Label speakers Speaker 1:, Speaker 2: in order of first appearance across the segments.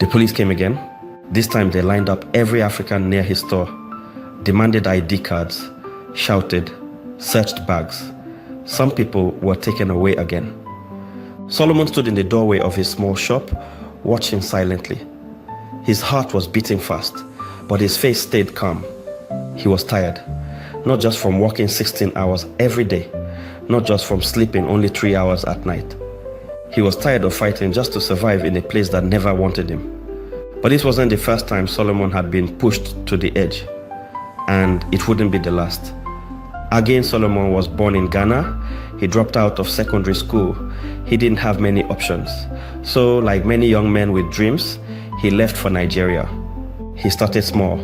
Speaker 1: The police came again. This time they lined up every African near his store, demanded ID cards, shouted, searched bags. Some people were taken away again. Solomon stood in the doorway of his small shop, watching silently. His heart was beating fast, but his face stayed calm. He was tired, not just from working 16 hours every day, not just from sleeping only 3 hours at night. He was tired of fighting just to survive in a place that never wanted him. But this wasn't the first time Solomon had been pushed to the edge, and it wouldn't be the last. Agyin Solomon was born in Ghana. He dropped out of secondary school. He didn't have many options. So, like many young men with dreams, he left for Nigeria. He started small,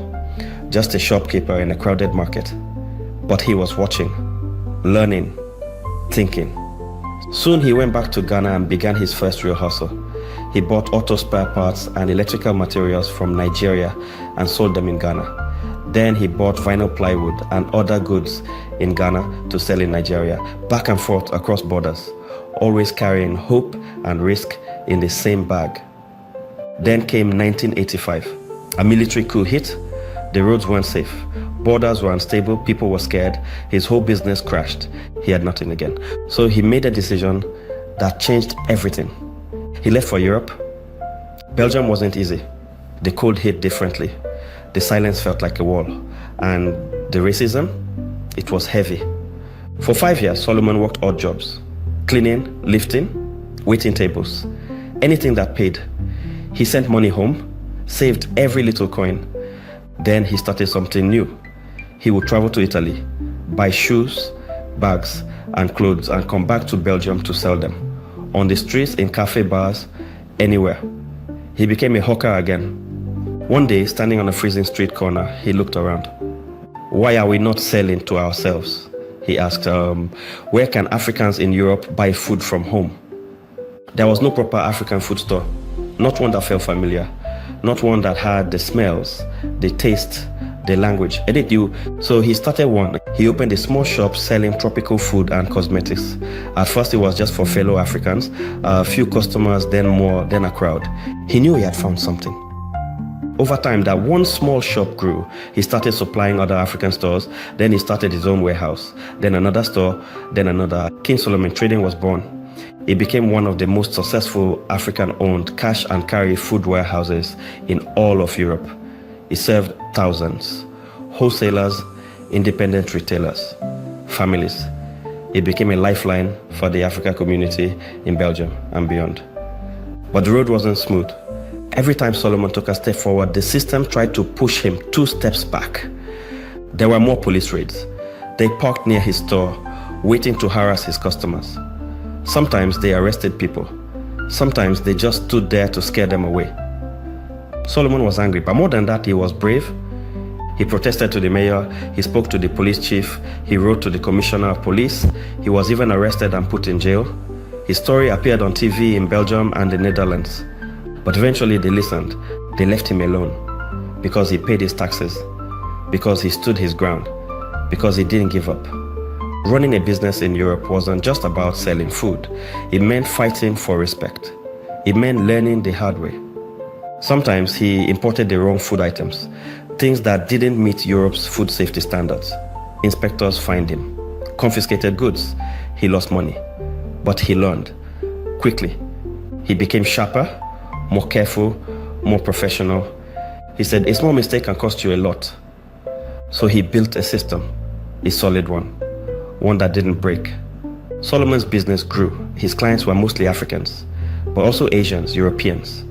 Speaker 1: just a shopkeeper in a crowded market. But he was watching, learning, thinking. Soon he went back to Ghana and began his first real hustle. He bought auto spare parts and electrical materials from Nigeria and sold them in Ghana. Then he bought vinyl plywood and other goods in Ghana to sell in Nigeria, back and forth across borders, always carrying hope and risk in the same bag. Then came 1985. A military coup hit. The roads weren't safe. Borders were unstable. People were scared. His whole business crashed. He had nothing again. So he made a decision that changed everything. He left for Europe. Belgium wasn't easy. The cold hit differently. The silence felt like a wall. And the racism, it was heavy. For 5 years, Solomon worked odd jobs. Cleaning, lifting, waiting tables. Anything that paid. He sent money home, saved every little coin. Then he started something new. He would travel to Italy, buy shoes, bags, and clothes, and come back to Belgium to sell them. On the streets, in cafe bars, anywhere. He became a hawker again. One day, standing on a freezing street corner, he looked around. Why are we not selling to ourselves? He asked, where can Africans in Europe buy food from home? There was no proper African food store, not one that felt familiar, not one that had the smells, the taste, the language. So he started one. He opened a small shop selling tropical food and cosmetics. At first it was just for fellow Africans, a few customers, then more, then a crowd. He knew he had found something. Over time, that one small shop grew. He started supplying other African stores. Then he started his own warehouse. Then another store, then another. King Solomon Trading was born. It became one of the most successful African-owned cash and carry food warehouses in all of Europe. It served thousands, wholesalers, independent retailers, families. It became a lifeline for the African community in Belgium and beyond. But the road wasn't smooth. Every time Solomon took a step forward, the system tried to push him 2 steps back. There were more police raids. They parked near his store, waiting to harass his customers. Sometimes they arrested people. Sometimes they just stood there to scare them away. Solomon was angry, but more than that, he was brave. He protested to the mayor. He spoke to the police chief. He wrote to the commissioner of police. He was even arrested and put in jail. His story appeared on TV in Belgium and the Netherlands. But eventually they listened. They left him alone because he paid his taxes, because he stood his ground, because he didn't give up. Running a business in Europe wasn't just about selling food. It meant fighting for respect. It meant learning the hard way. Sometimes he imported the wrong food items, things that didn't meet Europe's food safety standards. Inspectors fined him, confiscated goods. He lost money, but he learned quickly. He became sharper, more careful, more professional. He said, a small mistake can cost you a lot. So he built a system, a solid one that didn't break. Solomon's business grew. His clients were mostly Africans, but also Asians, Europeans,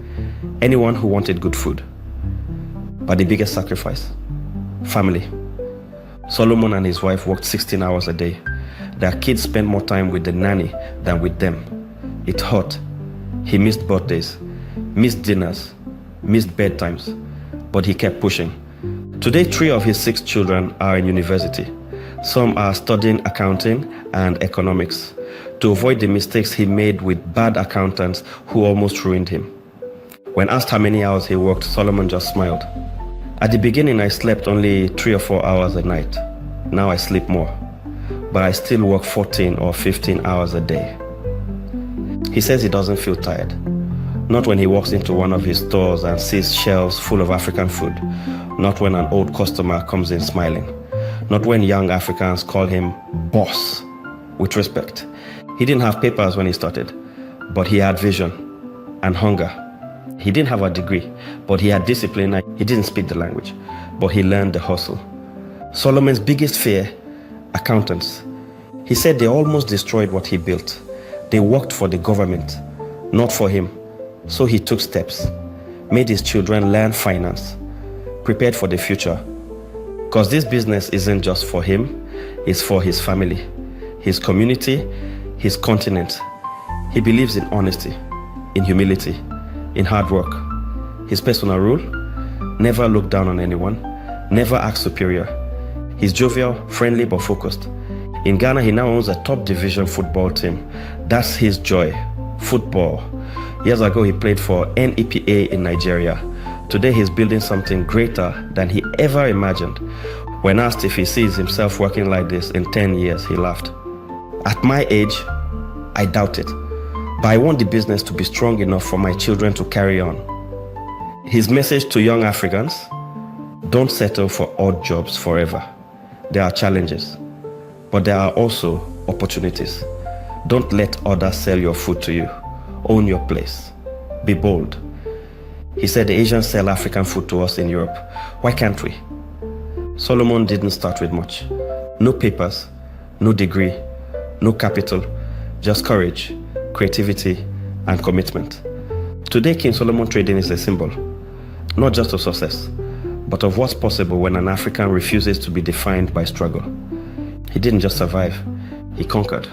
Speaker 1: anyone who wanted good food. But the biggest sacrifice, family. Solomon and his wife worked 16 hours a day. Their kids spent more time with the nanny than with them. It hurt. He missed birthdays, missed dinners, missed bedtimes, but he kept pushing. Today, 3 of his 6 children are in university. Some are studying accounting and economics to avoid the mistakes he made with bad accountants who almost ruined him. When asked how many hours he worked, Solomon just smiled. At the beginning, I slept only 3 or 4 hours a night. Now I sleep more, but I still work 14 or 15 hours a day. He says he doesn't feel tired, Not when he walks into one of his stores and sees shelves full of African food. Not when an old customer comes in smiling. Not when young Africans call him boss with respect. He didn't have papers when he started, but he had vision and hunger. He didn't have a degree, but he had discipline. He didn't speak the language, but he learned the hustle. Solomon's biggest fear, accountants. He said they almost destroyed what he built. They worked for the government, not for him. So he took steps, made his children learn finance, prepared for the future. Because this business isn't just for him, it's for his family, his community, his continent. He believes in honesty, in humility, in hard work. His personal rule: never look down on anyone, never act superior. He's jovial, friendly, but focused. In Ghana, he now owns a top division football team. That's his joy, football. Years ago, he played for NEPA in Nigeria. Today, he's building something greater than he ever imagined. When asked if he sees himself working like this in 10 years, he laughed. At my age, I doubt it. But I want the business to be strong enough for my children to carry on. His message to young Africans: don't settle for odd jobs forever. There are challenges, but there are also opportunities. Don't let others sell your food to you. Own your place. Be bold. He said the Asians sell African food to us in Europe. Why can't we? Solomon didn't start with much. No papers, no degree, no capital, just courage, creativity, and commitment. Today, King Solomon Trading is a symbol, not just of success, but of what's possible when an African refuses to be defined by struggle. He didn't just survive, he conquered.